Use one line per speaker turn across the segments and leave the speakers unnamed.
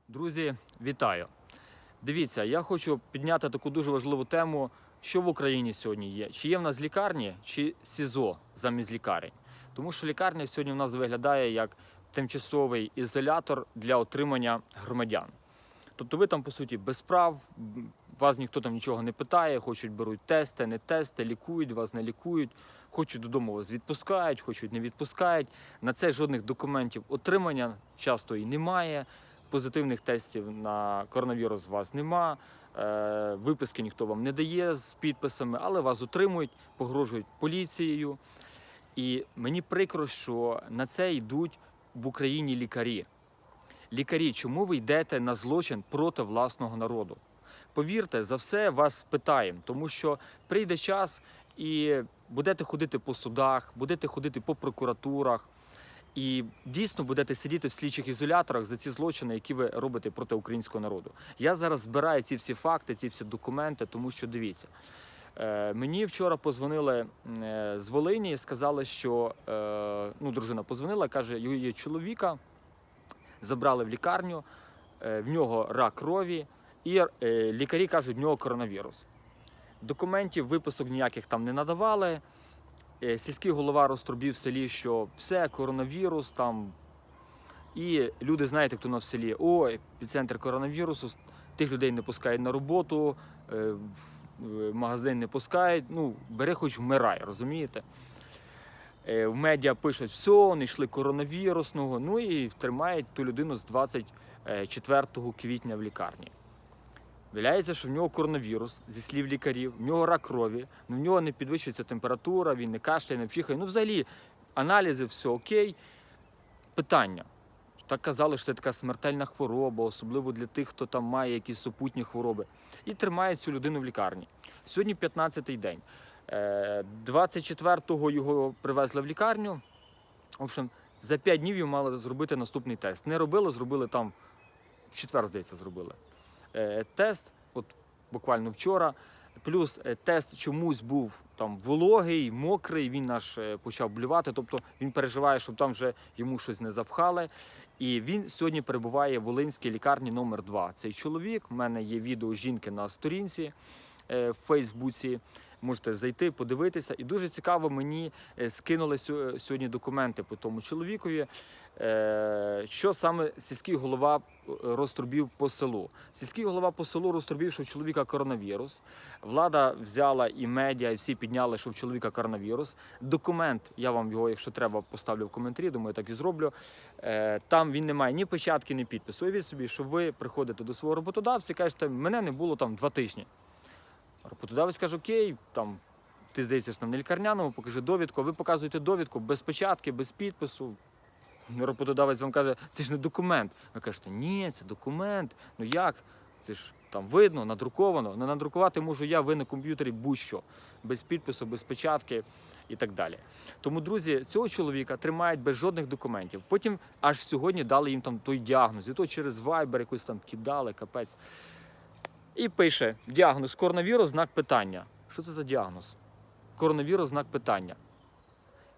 Друзі, вітаю! Дивіться, я хочу підняти таку дуже важливу тему, що в Україні сьогодні є. Чи є в нас лікарні, чи СІЗО замість лікарень. Тому що лікарня сьогодні в нас виглядає як тимчасовий ізолятор для отримання громадян. Тобто ви там, по суті, без прав, вас ніхто там нічого не питає, хочуть беруть тести, не тести, лікують, вас не лікують, хочуть додому вас відпускають, хочуть не відпускають. На це жодних документів отримання часто і немає. Позитивних тестів на коронавірус у вас нема, виписки ніхто вам не дає з підписами, але вас утримують, погрожують поліцією. І мені прикро, що на це йдуть в Україні лікарі. Лікарі, чому ви йдете на злочин проти власного народу? Повірте, за все вас питаємо, тому що прийде час і будете ходити по судах, будете ходити по прокуратурах, і дійсно будете сидіти в слідчих ізоляторах за ці злочини, які ви робите проти українського народу. Я зараз збираю ці всі факти, ці всі документи, тому що дивіться. Мені вчора позвонили з Волині і сказали, що дружина позвонила, каже, її чоловіка забрали в лікарню, в нього рак крові, і лікарі кажуть, в нього коронавірус. Документів, виписок ніяких там не надавали. Сільський голова розтрубів в селі, що все, коронавірус там. І люди, знаєте, хто на в селі, епіцентр коронавірусу, тих людей не пускають на роботу, в магазин не пускають, бери хоч вмирай, розумієте? В медіа пишуть, все, не йшли коронавірусного, і тримають ту людину з 24 квітня в лікарні. Виявляється, що в нього коронавірус, зі слів лікарів, в нього рак крові, в нього не підвищується температура, він не кашляє, не пчихає. Взагалі, аналізи, все окей. Питання. Так казали, що це така смертельна хвороба, особливо для тих, хто там має якісь супутні хвороби. І тримають цю людину в лікарні. Сьогодні 15-й день. 24-го його привезли в лікарню. В общем, за 5 днів йому мали зробити наступний тест. Не робили, зробили там, в четвер, здається, зробили. Тест, буквально вчора, плюс тест чомусь був там вологий, мокрий, він аж почав блювати, тобто він переживає, щоб там вже йому щось не запхали. І він сьогодні перебуває в Волинській лікарні номер 2. Цей чоловік, в мене є відео жінки на сторінці в Фейсбуці, можете зайти, подивитися. І дуже цікаво, мені скинули сьогодні документи по тому чоловікові, що саме сільський голова розтрубів по селу. Сільський голова по селу розтрубів, що в чоловіка коронавірус. Влада взяла і медіа, і всі підняли, що в чоловіка коронавірус. Документ, я вам його, якщо треба, поставлю в коментарі, думаю, так і зроблю. Там він не має ні печатки, ні підпису. Уявіть собі, що ви приходите до свого роботодавця і кажете, мене не було там 2 тижні. Роботодавець каже, окей, там, ти, здається, що на лікарняному, покажи довідку, ви показуєте довідку без печатки, без підпису. Роботодавець вам каже, це ж не документ. Ви кажете, ні, це документ. Як? Це ж там видно, надруковано. Не надрукувати можу я, ви на комп'ютері будь-що. Без підпису, без печатки і так далі. Тому, друзі, цього чоловіка тримають без жодних документів. Потім аж сьогодні дали їм там той діагноз. І то через Viber якось там кидали, капець. І пише, діагноз коронавірус, знак питання. Що це за діагноз? Коронавірус, знак питання.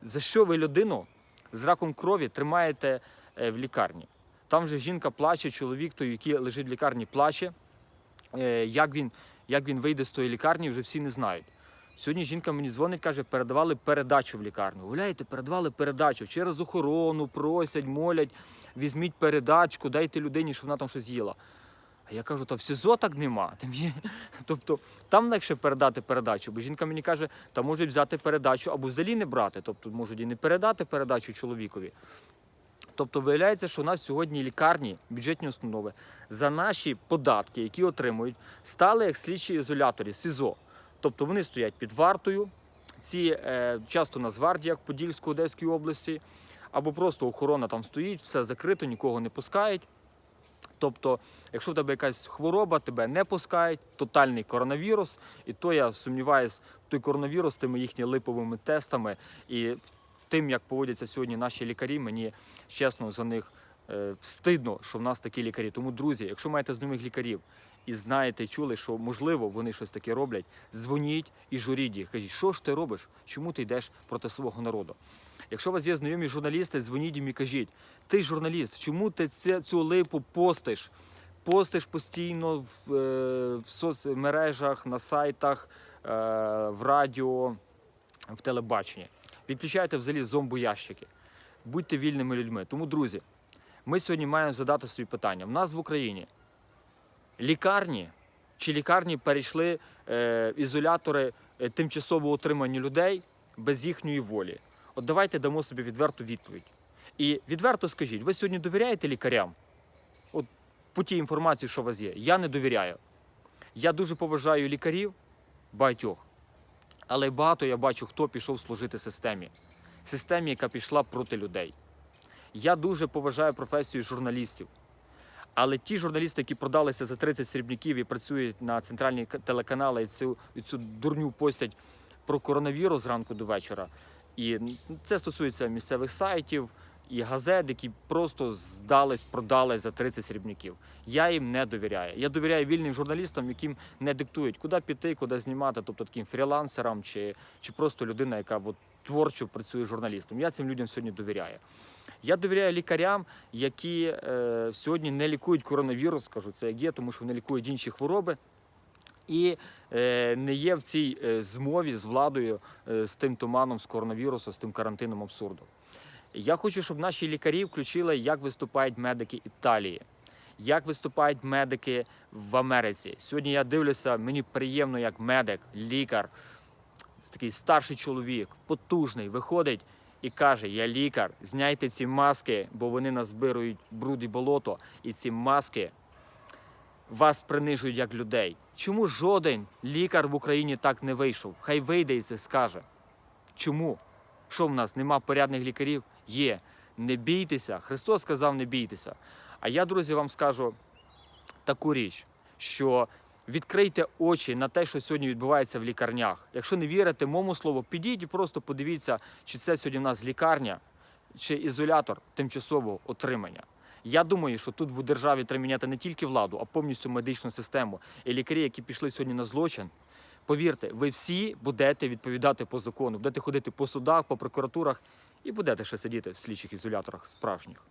За що ви людину з раком крові тримаєте в лікарні? Там же жінка плаче, чоловік, той, який лежить в лікарні, плаче. Як він вийде з тої лікарні, вже всі не знають. Сьогодні жінка мені дзвонить, каже, передавали передачу в лікарню. Гуляєте, передавали передачу. Через охорону просять, молять, візьміть передачку, дайте людині, щоб вона там щось їла. А я кажу, в СІЗО так нема. Тобто там легше передати передачу, бо жінка мені каже, там можуть взяти передачу або взагалі не брати, тобто можуть і не передати передачу чоловікові. Тобто виявляється, що у нас сьогодні лікарні, бюджетні установи за наші податки, які отримують, стали як слідчі ізоляторі, СІЗО. Тобто вони стоять під вартою, ці часто Нацгвардія, як в Подільській, Одеській області, або просто охорона там стоїть, все закрито, нікого не пускають. Тобто, якщо в тебе якась хвороба, тебе не пускають, тотальний коронавірус, і то я сумніваюся, той коронавірус з тими їхніми липовими тестами і тим, як поводяться сьогодні наші лікарі, мені, чесно, за них встидно, що в нас такі лікарі. Тому, друзі, якщо маєте знайомих лікарів і знаєте, чули, що, можливо, вони щось таке роблять, дзвоніть і журіть їх. Кажіть, що ж ти робиш? Чому ти йдеш проти свого народу? Якщо у вас є знайомі журналісти, дзвоніть їм і кажіть: ти журналіст, чому ти цю липу постиш? Постиш постійно в соцмережах, на сайтах, в радіо, в телебаченні. Відключайте взагалі зомбоящики. Будьте вільними людьми. Тому, друзі, ми сьогодні маємо задати собі питання. В нас в Україні лікарні чи лікарні перейшли ізолятори тимчасово утримані людей без їхньої волі? От давайте дамо собі відверту відповідь. І відверто скажіть, ви сьогодні довіряєте лікарям? От по тій інформації, що у вас є. Я не довіряю. Я дуже поважаю лікарів, багатьох. Але багато я бачу, хто пішов служити системі. Системі, яка пішла проти людей. Я дуже поважаю професію журналістів. Але ті журналісти, які продалися за 30 срібняків і працюють на центральні телеканали і цю дурню постять про коронавірус зранку до вечора. І це стосується місцевих сайтів і газет, які просто здались, продались за 30 срібняків. Я їм не довіряю. Я довіряю вільним журналістам, яким не диктують, куди піти, куди знімати, тобто таким фрілансерам чи просто людина, яка творчо працює журналістом. Я цим людям сьогодні довіряю. Я довіряю лікарям, які сьогодні не лікують коронавірус, скажу це як є, тому що вони лікують інші хвороби. І не є в цій змові з владою, з тим туманом, з коронавірусом, з тим карантином абсурду. Я хочу, щоб наші лікарі включили, як виступають медики Італії, як виступають медики в Америці. Сьогодні я дивлюся, мені приємно, як медик, лікар, такий старший чоловік, потужний, виходить і каже: я лікар, зняйте ці маски, бо вони назбирують бруд і болото, і ці маски вас принижують як людей. Чому жоден лікар в Україні так не вийшов? Хай вийде і це скаже. Чому? Що в нас, нема порядних лікарів? Є. Не бійтеся. Христос сказав: не бійтеся. А я, друзі, вам скажу таку річ, що відкрийте очі на те, що сьогодні відбувається в лікарнях. Якщо не вірите моєму слову, підіть і просто подивіться, чи це сьогодні в нас лікарня, чи ізолятор тимчасового отримання. Я думаю, що тут в державі треба міняти не тільки владу, а повністю медичну систему. І лікарі, які пішли сьогодні на злочин, повірте, ви всі будете відповідати по закону, будете ходити по судах, по прокуратурах і будете ще сидіти в слідчих ізоляторах справжніх.